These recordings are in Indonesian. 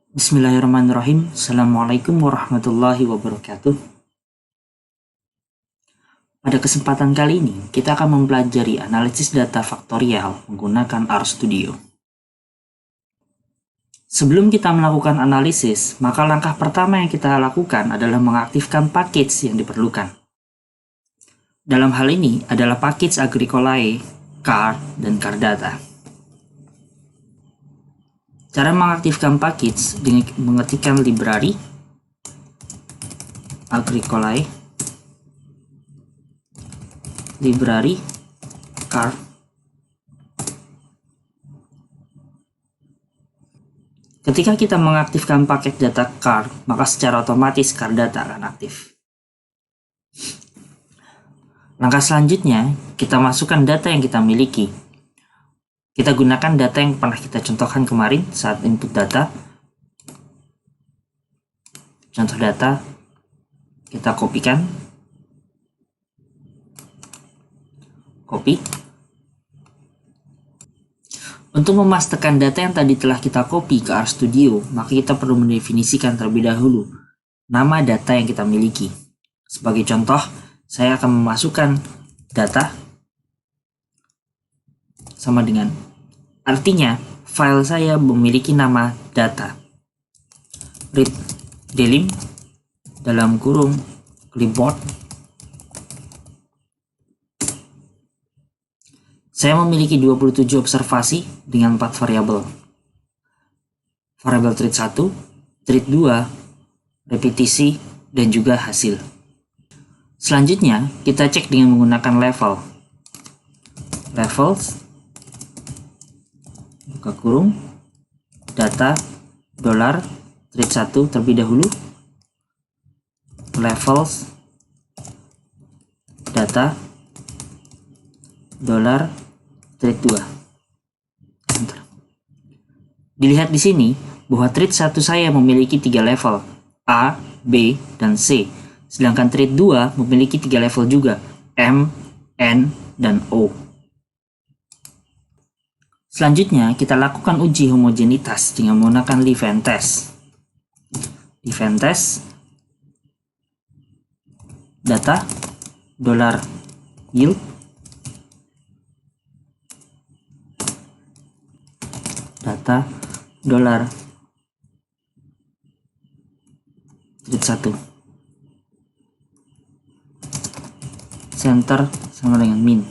Bismillahirrahmanirrahim. Assalamualaikum warahmatullahi wabarakatuh. Pada kesempatan kali ini, kita akan mempelajari analisis data faktorial menggunakan RStudio. Sebelum kita melakukan analisis, maka langkah pertama yang kita lakukan adalah mengaktifkan package yang diperlukan. Dalam hal ini adalah package Agricolae, Car, dan Cardata. Cara mengaktifkan package dengan mengetikkan library Agricolae library car. Ketika kita mengaktifkan paket data car, maka secara otomatis Cardata akan aktif. Langkah selanjutnya, kita masukkan data yang kita miliki. Kita gunakan data yang pernah kita contohkan kemarin saat input data. Contoh data, kita kopikan. Copy. Untuk memastikan data yang tadi telah kita copy ke RStudio, maka kita perlu mendefinisikan terlebih dahulu nama data yang kita miliki. Sebagai contoh, saya akan memasukkan data sama dengan, artinya file saya memiliki nama data read delim dalam kurung clipboard. Saya memiliki 27 observasi dengan 4 variabel. Variabel thread 1, thread 2, repetisi, dan juga hasil. Selanjutnya, kita cek dengan menggunakan level. Levels, buka kurung, data, dolar, thread 1 terlebih dahulu, levels, data, dolar, thread 2. Enter. Dilihat di sini bahwa thread 1 saya memiliki 3 level, A, B, dan C. Sedangkan thread 2 memiliki 3 level juga, M, N, dan O. Selanjutnya, kita lakukan uji homogenitas dengan menggunakan Liveness test. Liveness test, data, dolar, yield, data, dolar, thread 1. Center sama dengan min.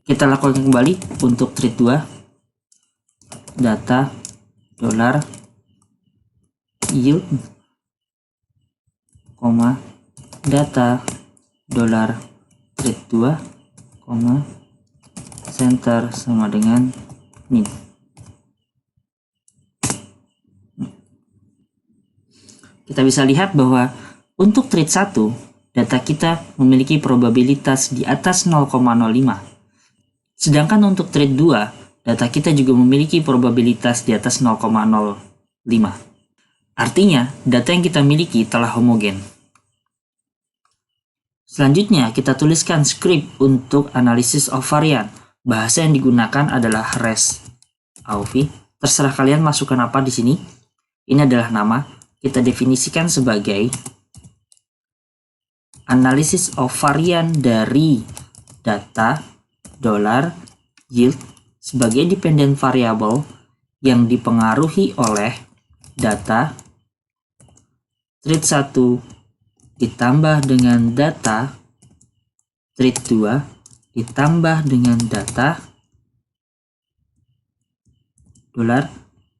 Kita lakukan kembali untuk thread 2, data, dolar, yield, data, dolar, thread 2, center sama dengan min. Kita bisa lihat bahwa untuk thread 1, data kita memiliki probabilitas di atas 0,05. Sedangkan untuk thread 2, data kita juga memiliki probabilitas di atas 0,05. Artinya, data yang kita miliki telah homogen. Selanjutnya, kita tuliskan script untuk analisis of varian. Bahasa yang digunakan adalah REST-AUV. Terserah kalian masukkan apa di sini. Ini adalah nama. Kita definisikan sebagai analisis of varian dari data, dolar, yield sebagai dependent variable yang dipengaruhi oleh data thread 1 ditambah dengan data thread 2 ditambah dengan data dolar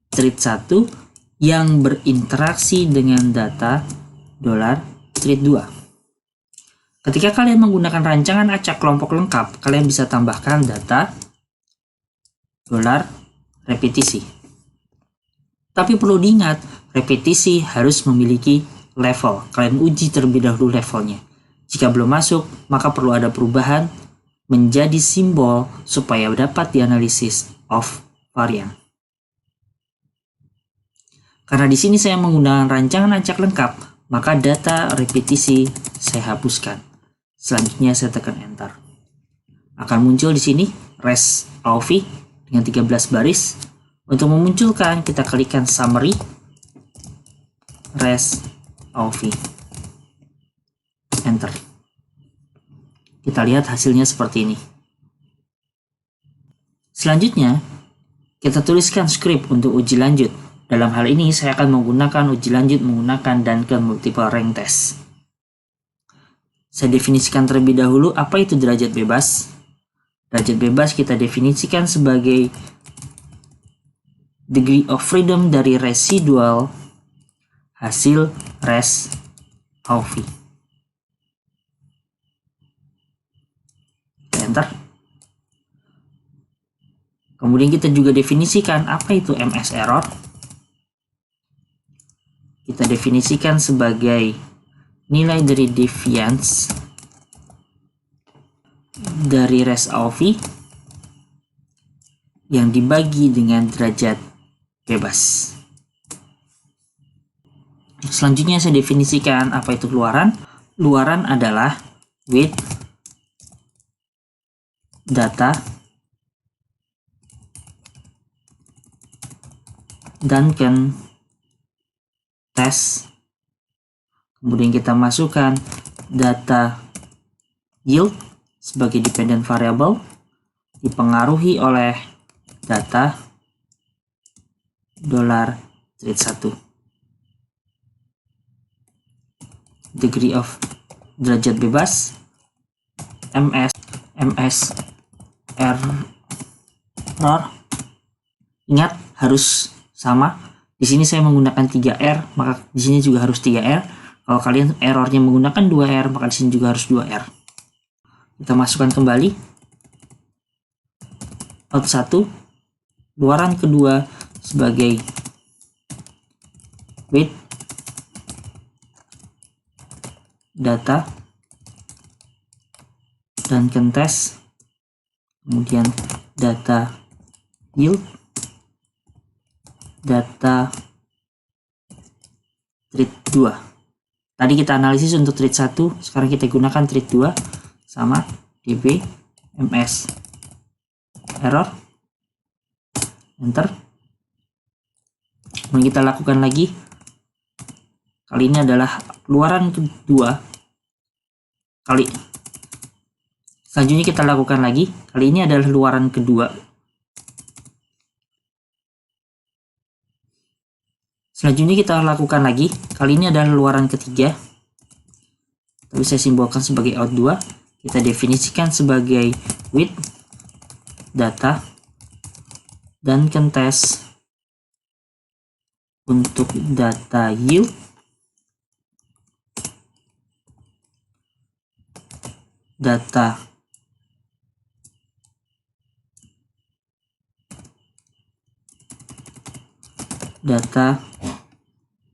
thread 1 yang berinteraksi dengan data dolar thread 2. Ketika kalian menggunakan rancangan acak kelompok lengkap, kalian bisa tambahkan data, dolar, repetisi. Tapi perlu diingat, repetisi harus memiliki level. Kalian uji terlebih dahulu levelnya. Jika belum masuk, maka perlu ada perubahan menjadi simbol supaya dapat dianalisis of varian. Karena di sini saya menggunakan rancangan acak lengkap, maka data repetisi saya hapuskan. Selanjutnya saya tekan enter. Akan muncul di sini REST-AUV dengan 13 baris Untuk memunculkan, kita klikkan summary res AOV. Enter. Kita lihat hasilnya seperti ini. Selanjutnya, kita tuliskan script untuk uji lanjut. Dalam hal ini, saya akan menggunakan uji lanjut menggunakan Duncan Multiple Rank Test. Saya definisikan terlebih dahulu apa itu derajat bebas. Derajat bebas kita definisikan sebagai degree of freedom dari residual hasil res AOV. Enter. Kemudian kita juga definisikan apa itu MS error. Kita definisikan sebagai nilai dari deviance dari res AOV yang dibagi dengan derajat bebas. Selanjutnya saya definisikan apa itu keluaran. Luaran adalah with data Duncan test. Kemudian kita masukkan data yield sebagai dependent variable dipengaruhi oleh data $trade1. Degree of derajat bebas MS error. Ingat harus sama. Di sini saya menggunakan 3R, maka di sini juga harus 3R. Kalau kalian errornya menggunakan 2R, maka di sini juga harus 2R. Kita masukkan kembali out 1, luaran kedua sebagai with data Duncan test, kemudian data yield, data trade2. Tadi kita analisis untuk trade 1, sekarang kita gunakan trade 2 sama db ms error. Enter. Kemudian kita lakukan lagi. Kali ini adalah luaran kedua. Selanjutnya kita lakukan lagi. Kali ini adalah luaran kedua. Selanjutnya kita lakukan lagi. Kali ini adalah luaran ketiga. Tapi saya simbolkan sebagai out 2. Kita definisikan sebagai with data Duncan test untuk data yield, data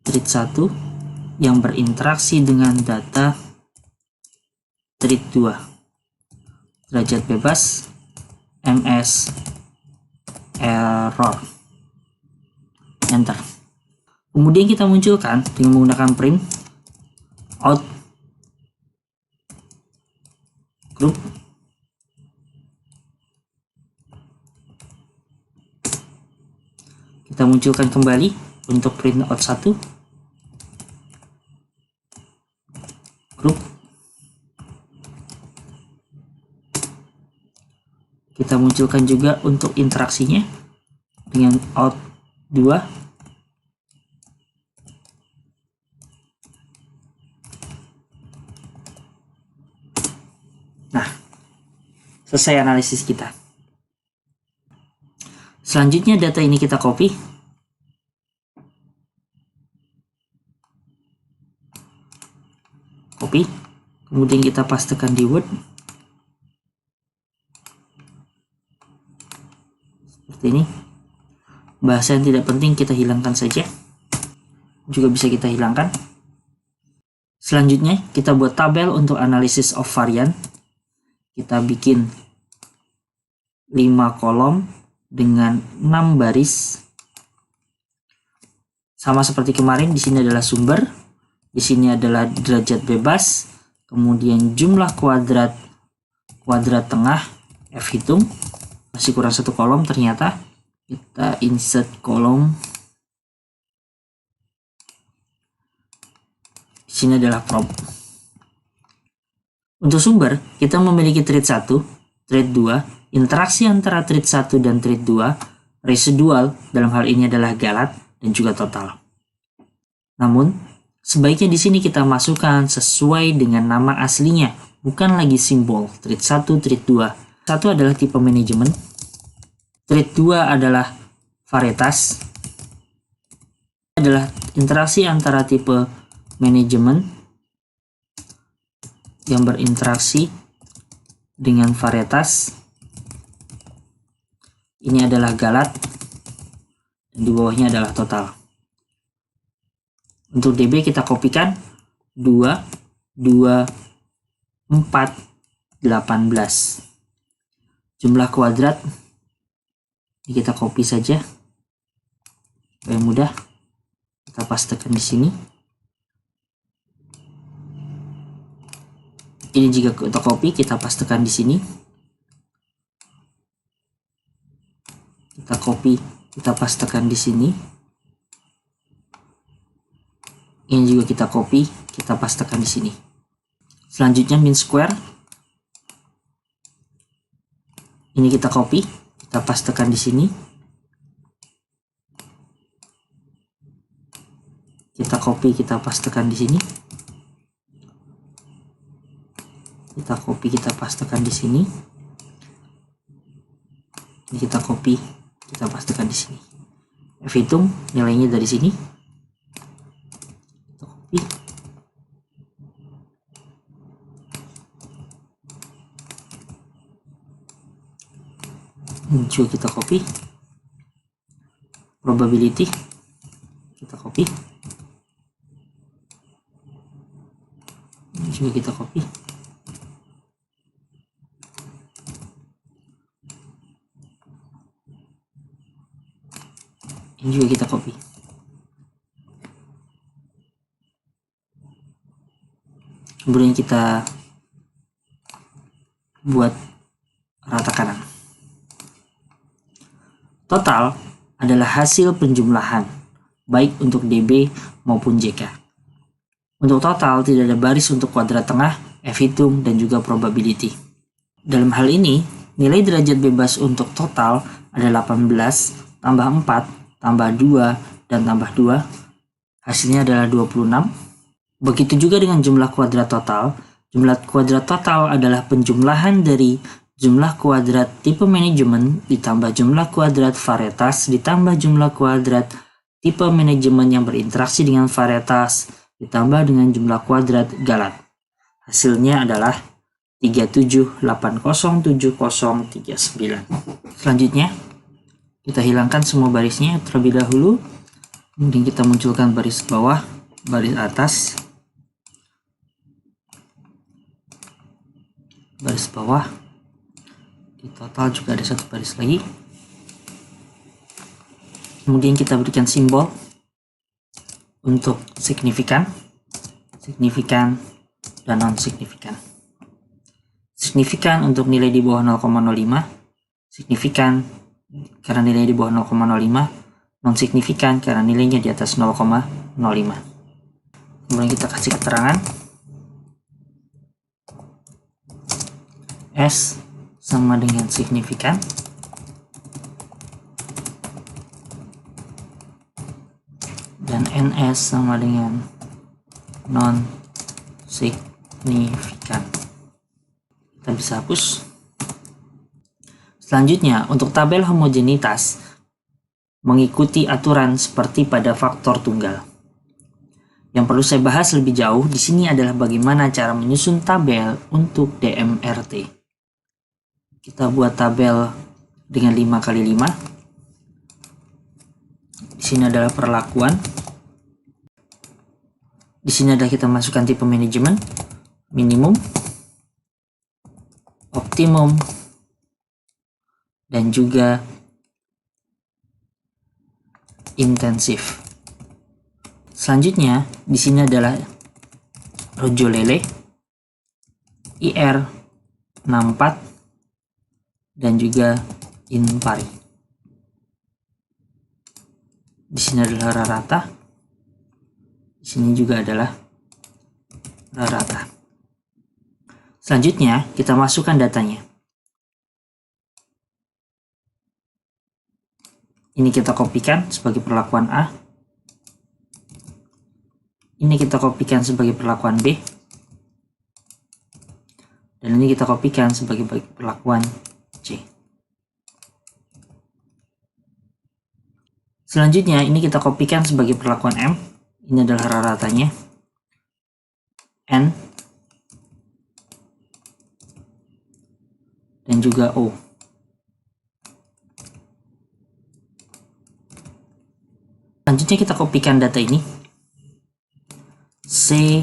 trade1 yang berinteraksi dengan data trade2. Derajat bebas MS error. Enter. Kemudian kita munculkan dengan menggunakan print out group. Kita munculkan kembali untuk print out 1 group. Kita munculkan juga untuk interaksinya dengan out 2. Nah, selesai analisis kita. Selanjutnya data ini kita copy. Kemudian kita pastekan di Word. Seperti ini. Bahasa yang tidak penting kita hilangkan saja. Juga bisa kita hilangkan. Selanjutnya kita buat tabel untuk analisis of varian. Kita bikin 5 kolom dengan 6 baris. Sama seperti kemarin, di sini adalah sumber, di sini adalah derajat bebas, kemudian jumlah kuadrat tengah F hitung, masih kurang 1 kolom ternyata. Kita insert kolom. Di sini adalah prop. Untuk sumber, kita memiliki thread 1, thread 2, interaksi antara thread 1 dan thread 2, residual dalam hal ini adalah galat, dan juga total. Namun, sebaiknya di sini kita masukkan sesuai dengan nama aslinya, bukan lagi simbol thread 1, thread 2. 1 adalah tipe manajemen, thread 2 adalah varietas, adalah interaksi antara tipe manajemen yang berinteraksi dengan varietas. Ini adalah galat, dan di bawahnya adalah total. Untuk DB kita kopikan 2, 2, 4, 18. Jumlah kuadrat ini kita copy saja supaya mudah. Kita pastekan di sini. Ini jika kita copy, kita pastekan di sini. Kita copy, kita pastekan di sini. Ini juga kita copy, kita pastekan di sini. Selanjutnya min square. Ini kita copy, kita pastekan di sini. Kita copy, kita pastekan di sini. Kita copy, kita pastekan di sini. Ini kita copy, kita pastekan di sini. Hitung nilainya dari sini. Kita copy. Ini juga kita copy. Probability kita copy. Ini juga kita copy. Ini juga kita copy. Kemudian kita buat rata kanan. Total adalah hasil penjumlahan, baik untuk DB maupun JK. Untuk total tidak ada baris untuk kuadrat tengah, F-hitung, dan juga probability. Dalam hal ini, nilai derajat bebas untuk total adalah 18 tambah 4 tambah 2 dan tambah 2, hasilnya adalah 26. Begitu juga dengan jumlah kuadrat total. Jumlah kuadrat total adalah penjumlahan dari jumlah kuadrat tipe manajemen ditambah jumlah kuadrat varietas ditambah jumlah kuadrat tipe manajemen yang berinteraksi dengan varietas ditambah dengan jumlah kuadrat galat. Hasilnya adalah 37807039. Selanjutnya, kita hilangkan semua barisnya terlebih dahulu. Kemudian kita munculkan baris bawah, baris atas, baris bawah. Di total juga ada satu baris lagi. Kemudian kita berikan simbol untuk signifikan, signifikan, dan non-signifikan. Signifikan untuk nilai di bawah 0,05, signifikan karena nilainya di bawah 0,05, non-signifikan karena nilainya di atas 0,05. Kemudian kita kasih keterangan S sama dengan signifikan, dan NS sama dengan non-signifikan. Kita bisa hapus. Selanjutnya, untuk tabel homogenitas mengikuti aturan seperti pada faktor tunggal. Yang perlu saya bahas lebih jauh di sini adalah bagaimana cara menyusun tabel untuk DMRT. Kita buat tabel dengan 5x5. Di sini adalah perlakuan. Di sini adalah kita masukkan tipe manajemen, minimum, optimum, dan juga intensif. Selanjutnya, di sini adalah Rojo Lele, IR 64, dan juga Inpari. Di sini adalah rata. Di sini juga adalah rata. Selanjutnya, kita masukkan datanya. Ini kita kopikan sebagai perlakuan A. Ini kita kopikan sebagai perlakuan B. Dan ini kita kopikan sebagai perlakuan C. Selanjutnya, ini kita kopikan sebagai perlakuan M. Ini adalah ratanya. N. Dan juga O. Selanjutnya kita kopikan data ini. C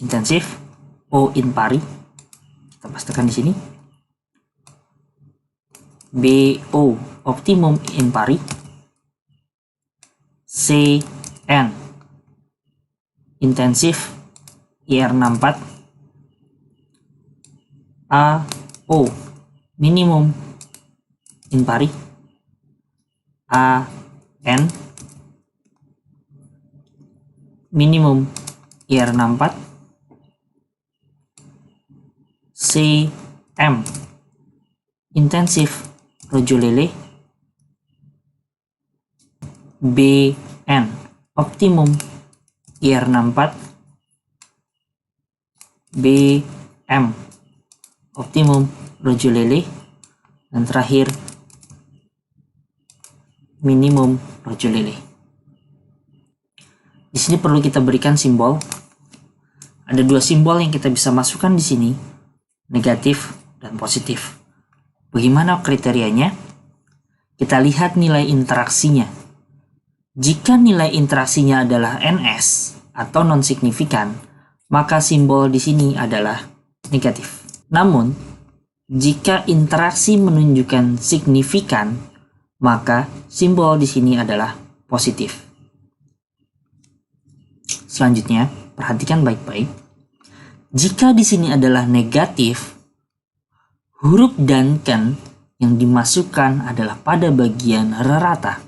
intensif, O in pari. Kita pastikan di sini. BO optimum in pari. CN intensif IR64. AO minimum in pari. AN minimum IR64. CM intensif rojo lele. BN optimum IR64. BM optimum rojo lele. Dan terakhir minimum rojo lele. Di sini perlu kita berikan simbol. Ada dua simbol yang kita bisa masukkan di sini, negatif dan positif. Bagaimana kriterianya? Kita lihat nilai interaksinya. Jika nilai interaksinya adalah NS atau non-signifikan, maka simbol di sini adalah negatif. Namun, jika interaksi menunjukkan signifikan, maka simbol di sini adalah positif. Selanjutnya, perhatikan baik-baik. Jika di sini adalah negatif, huruf Duncan yang dimasukkan adalah pada bagian rata.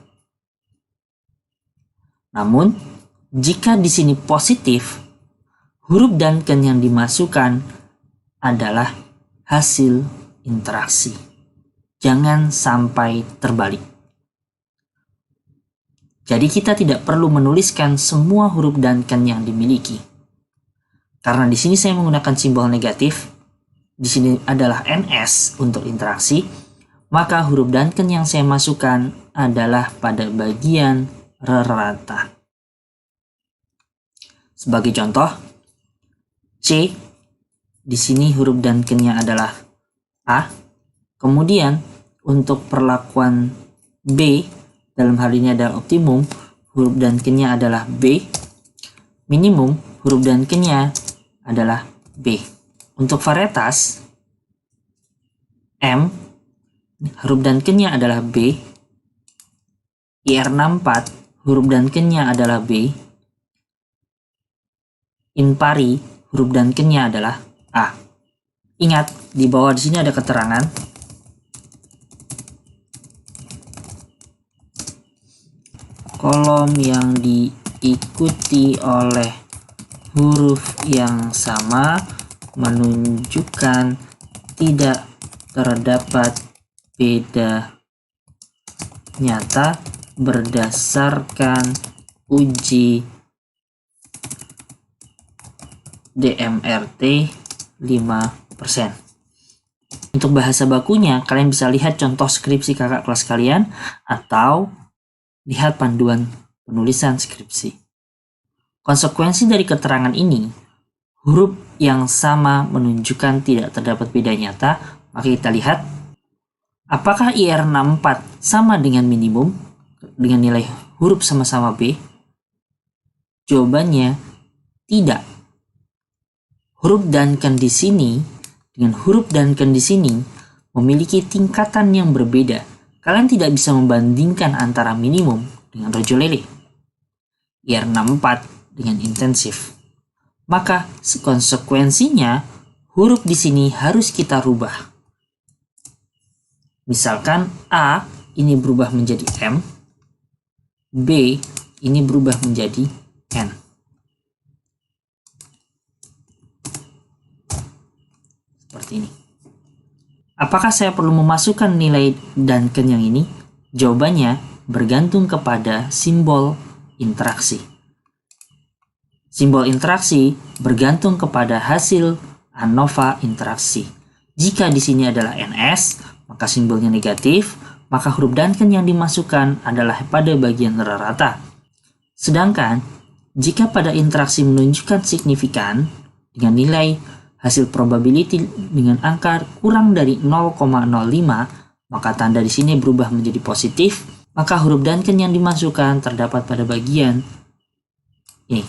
Namun, jika di sini positif, huruf Duncan yang dimasukkan adalah hasil interaksi. Jangan sampai terbalik. Jadi kita tidak perlu menuliskan semua huruf Duncan yang dimiliki. Karena di sini saya menggunakan simbol negatif, di sini adalah NS untuk interaksi, maka huruf Duncan yang saya masukkan adalah pada bagian rata. Sebagai contoh, C, di sini huruf Duncan-nya adalah A. Kemudian untuk perlakuan B, dalam hal ini adalah optimum, huruf Duncan-nya adalah B. Minimum, huruf Duncan-nya adalah B. Untuk varietas M, huruf Duncan-nya adalah B. IR64, huruf Duncan-nya adalah B. In pari, huruf Duncan-nya adalah A. Ingat, di bawah di sini ada keterangan. Kolom yang diikuti oleh huruf yang sama menunjukkan tidak terdapat beda nyata berdasarkan uji DMRT 5%. Untuk bahasa bakunya, kalian bisa lihat contoh skripsi kakak kelas kalian atau lihat panduan penulisan skripsi. Konsekuensi dari keterangan ini, huruf yang sama menunjukkan tidak terdapat beda nyata, maka kita lihat apakah IR64 sama dengan minimum dengan nilai huruf sama-sama B? Jawabannya tidak. Huruf Duncan di sini dengan huruf Duncan di sini memiliki tingkatan yang berbeda. Kalian tidak bisa membandingkan antara minimum dengan rojo lele, IR64 dengan intensif. Maka konsekuensinya huruf di sini harus kita rubah. Misalkan A ini berubah menjadi M, B ini berubah menjadi N. Seperti ini. Apakah saya perlu memasukkan nilai dan kenyang ini? Jawabannya bergantung kepada simbol interaksi. Simbol interaksi bergantung kepada hasil ANOVA interaksi. Jika di sini adalah NS, maka simbolnya negatif, maka huruf Duncan yang dimasukkan adalah pada bagian rata. Sedangkan, jika pada interaksi menunjukkan signifikan dengan nilai hasil probability dengan angka kurang dari 0,05, maka tanda di sini berubah menjadi positif, maka huruf Duncan yang dimasukkan terdapat pada bagian ini.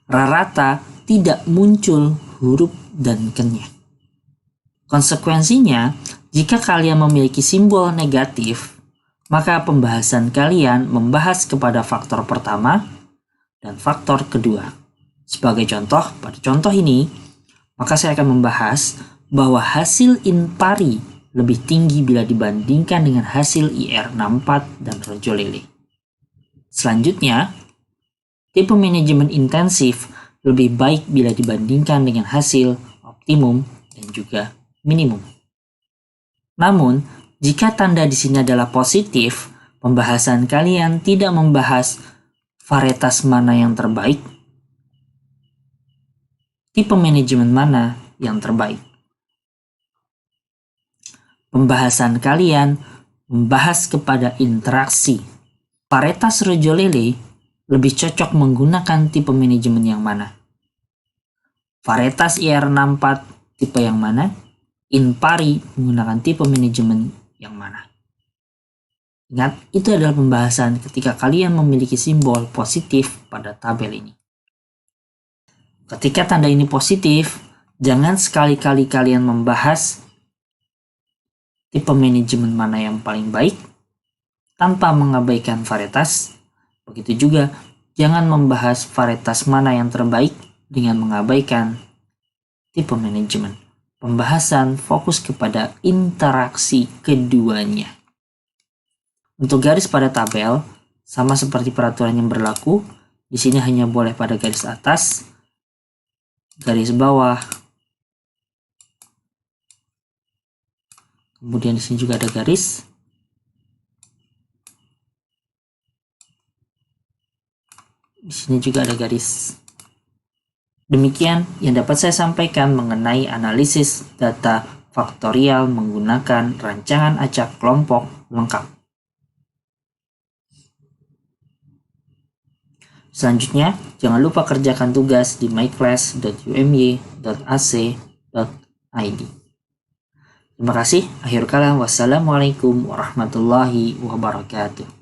Rata tidak muncul huruf Duncan-nya. Konsekuensinya, jika kalian memiliki simbol negatif, maka pembahasan kalian membahas kepada faktor pertama dan faktor kedua. Sebagai contoh, pada contoh ini, maka saya akan membahas bahwa hasil impari lebih tinggi bila dibandingkan dengan hasil IR64 dan Rojolele. Selanjutnya, tipe manajemen intensif lebih baik bila dibandingkan dengan hasil optimum dan juga minimum. Namun, jika tanda di sini adalah positif, pembahasan kalian tidak membahas varietas mana yang terbaik, tipe manajemen mana yang terbaik. Pembahasan kalian membahas kepada interaksi. Varietas Rojolele lebih cocok menggunakan tipe manajemen yang mana? Varietas IR64 tipe yang mana? Impari menggunakan tipe manajemen yang mana? Ingat, itu adalah pembahasan ketika kalian memiliki simbol positif pada tabel ini. Ketika tanda ini positif, jangan sekali-kali kalian membahas tipe manajemen mana yang paling baik tanpa mengabaikan varietas. Begitu juga, jangan membahas varietas mana yang terbaik dengan mengabaikan tipe manajemen. Pembahasan fokus kepada interaksi keduanya. Untuk garis pada tabel, sama seperti peraturan yang berlaku, di sini hanya boleh pada garis atas, garis bawah, kemudian di sini juga ada garis, di sini juga ada garis. Demikian yang dapat saya sampaikan mengenai analisis data faktorial menggunakan rancangan acak kelompok lengkap. Selanjutnya, jangan lupa kerjakan tugas di myclass.umy.ac.id. Terima kasih. Akhir kalam, wassalamualaikum warahmatullahi wabarakatuh.